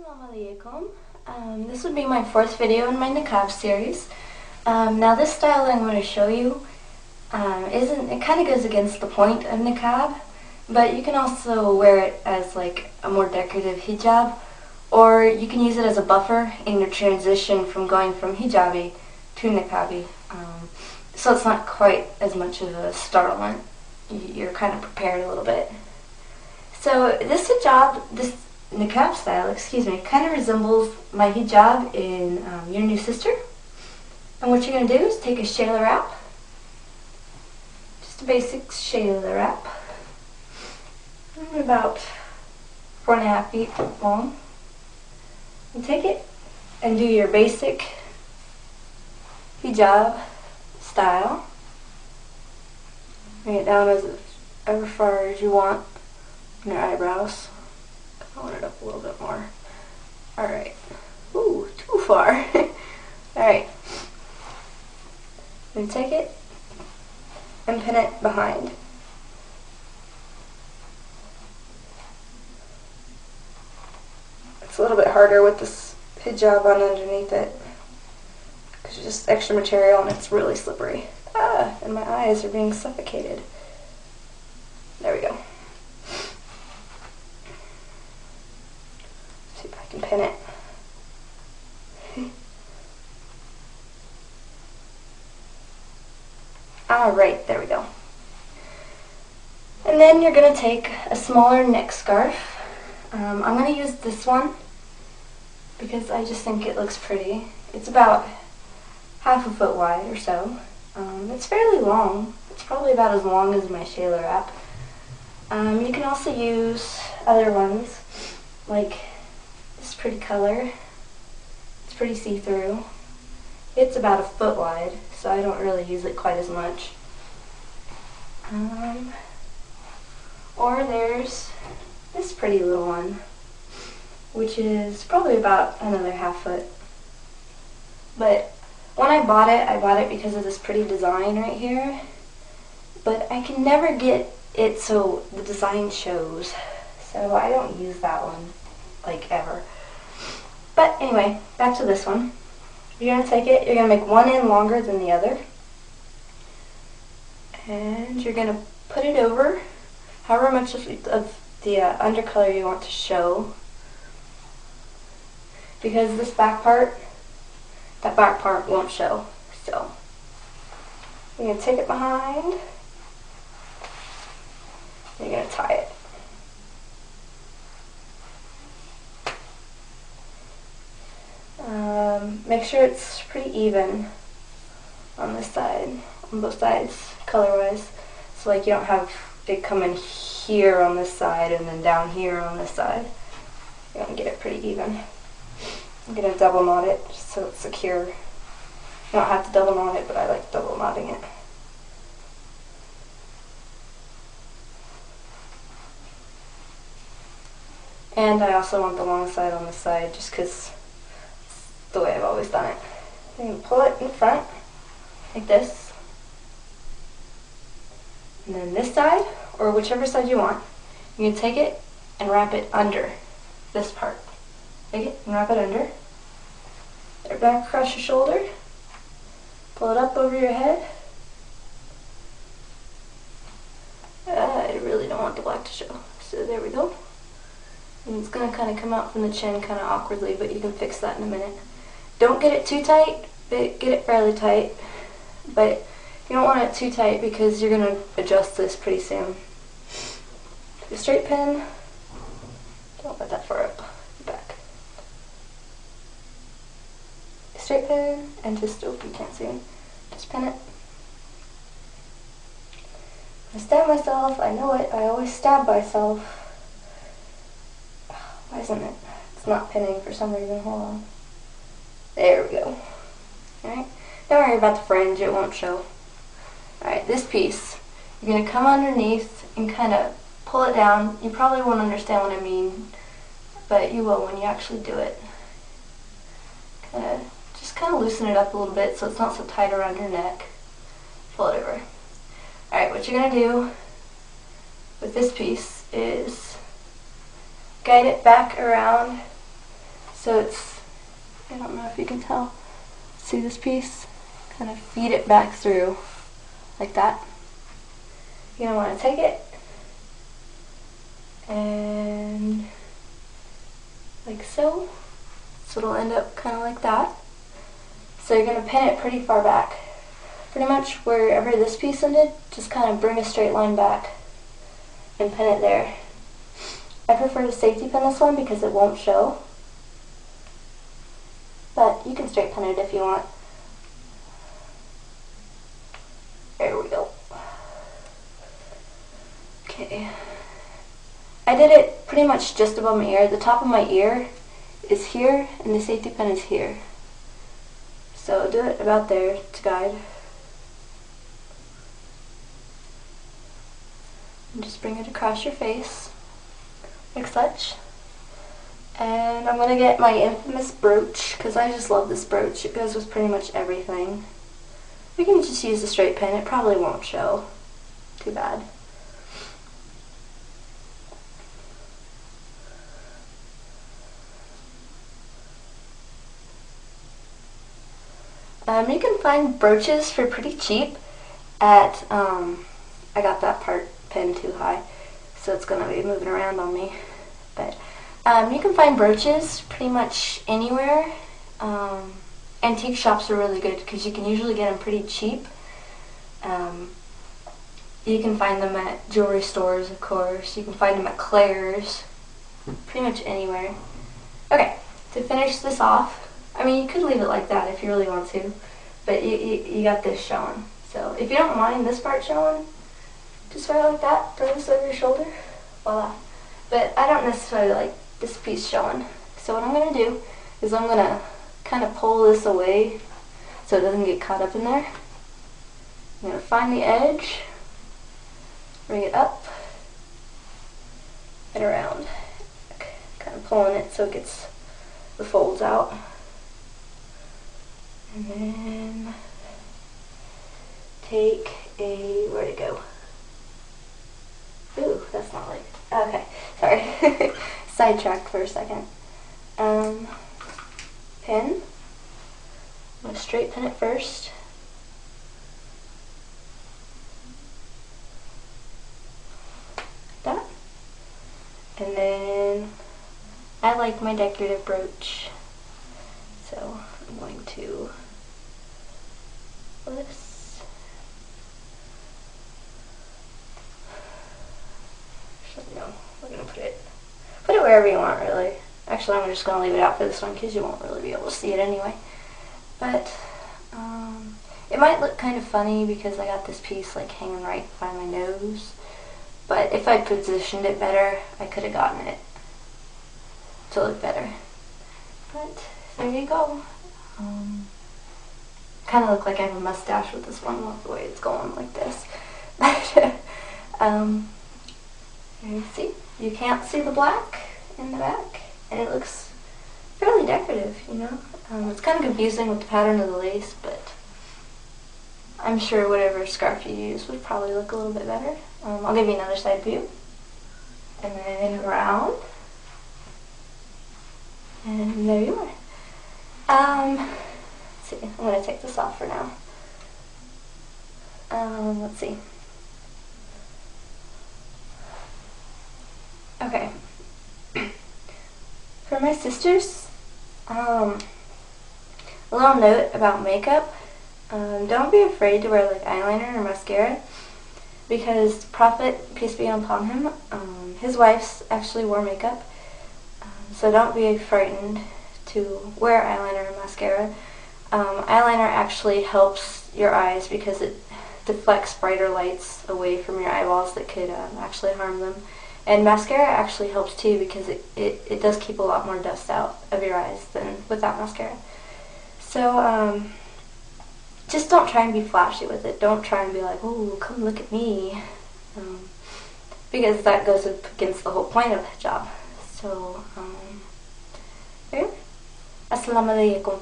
Assalamu alaikum. This would be my fourth video in my niqab series. Now this style that I'm going to show you it kind of goes against the point of niqab, but you can also wear it as like a more decorative hijab, or you can use it as a buffer in your transition from going from hijabi to niqabi. So it's not quite as much of a startlement. You're kind of prepared a little bit. So this hijab, this niqab style, kind of resembles my hijab in Your New Sister. And what you're going to do is take a shayla wrap, just a basic shayla wrap, about 4.5 feet long. And take it and do your basic hijab style. Bring it down as far as you want in your eyebrows. I want it up a little bit more. Alright. Ooh, too far. Alright. Then take it and pin it behind. It's a little bit harder with this hijab on underneath it, because it's just extra material and it's really slippery. And my eyes are being suffocated. There we go. See if I can pin it. Alright, there we go. And then you're going to take a smaller neck scarf. I'm going to use this one because I just think it looks pretty. It's about 1/2 foot wide or so. It's fairly long. It's probably about as long as my shayla wrap. You can also use other ones, like this pretty color. It's pretty see-through. It's about 1 foot wide, so I don't really use it quite as much. Or there's this pretty little one, which is probably about another 1/2 foot. But when I bought it because of this pretty design right here. But I can never get it so the design shows, so I don't use that one, like, ever. But anyway, back to this one. You're going to take it, you're going to make one end longer than the other, and you're going to put it over however much of the undercolor you want to show, because this back part, that back part won't show. So you're going to take it behind, and you're going to tie it. Make sure it's pretty even on this side, on both sides, color-wise. So like you don't have it coming here on this side and then down here on this side. You're going to get it pretty even. I'm going to double knot it just so it's secure. You don't have to double knot it, but I like double knotting it. And I also want the long side on this side just because it's the way I've always done it. You can pull it in front like this. And then this side, or whichever side you want, you can take it and wrap it under this part. Take it and wrap it under. There, back across your shoulder. Pull it up over your head. I really don't want the black to show. So there we go. And it's going to kind of come out from the chin kind of awkwardly, but you can fix that in a minute. Don't get it too tight, but get it fairly tight. But you don't want it too tight because you're going to adjust this pretty soon. Take a straight pin. Don't let that far up. Back. Straight pin, and just, oh, you can't see me. Just pin it. I stab myself. I know it. I always stab myself. Why isn't it? It's not pinning for some reason. Hold on. There we go. Alright. Don't worry about the fringe. It won't show. Alright, this piece. You're going to come underneath and kind of pull it down. You probably won't understand what I mean, but you will when you actually do it. Just kind of loosen it up a little bit so it's not so tight around your neck. Pull it over. Alright, what you're going to do with this piece is guide it back around So it's, I don't know if you can tell, see this piece? Kind of feed it back through like that. You're going to want to take it and like so. So it'll end up kind of like that. So you're going to pin it pretty far back. Pretty much wherever this piece ended, just kind of bring a straight line back and pin it there. I prefer to safety pin this one because it won't show. But you can straight pin it if you want. There we go. Okay. I did it pretty much just above my ear. The top of my ear is here and the safety pin is here. So do it about there to guide. And just bring it across your face, like such. And I'm going to get my infamous brooch, because I just love this brooch. It goes with pretty much everything. We can just use the straight pin. It probably won't show too bad. You can find brooches for pretty cheap at, I got that part pinned too high, so it's going to be moving around on me. But you can find brooches pretty much anywhere. Antique shops are really good because you can usually get them pretty cheap. You can find them at jewelry stores, of course. You can find them at Claire's. Pretty much anywhere. Okay, to finish this off, I mean, you could leave it like that if you really want to, but you got this showing. So if you don't mind this part showing, just wear it like that, throw this over your shoulder, voila. But I don't necessarily like this piece showing. So what I'm going to do is I'm going to kind of pull this away so it doesn't get caught up in there. I'm going to find the edge, bring it up and around. Okay, kind of pulling it so it gets the folds out. And then take a, where'd it go? Ooh, that's not like, okay, sorry. Sidetracked for a second. Pin. I'm going to straight pin it first. Like that. And then I like my decorative brooch. So I'm going to this. Actually, no, we're going to put it wherever you want, really. Actually, I'm just going to leave it out for this one because you won't really be able to see it anyway. But it might look kind of funny because I got this piece like hanging right by my nose. But if I positioned it better, I could have gotten it to look better. But there you go. Kind of look like I have a mustache with this one, the way it's going like this. You see, you can't see the black in the back, and it looks fairly decorative, you know. It's kind of confusing with the pattern of the lace, but I'm sure whatever scarf you use would probably look a little bit better. I'll give you another side view, and then around, and there you are. Let's see, I'm going to take this off for now. Let's see. Okay. For my sisters, a little note about makeup. Don't be afraid to wear like eyeliner or mascara, because Prophet, peace be upon him, his wife's actually wore makeup. So don't be frightened to wear eyeliner or mascara. Eyeliner actually helps your eyes because it deflects brighter lights away from your eyeballs that could actually harm them. And mascara actually helps too because it does keep a lot more dust out of your eyes than without mascara. So just don't try and be flashy with it. Don't try and be like, oh, come look at me. Because that goes up against the whole point of hijab. So, Assalamu alaikum.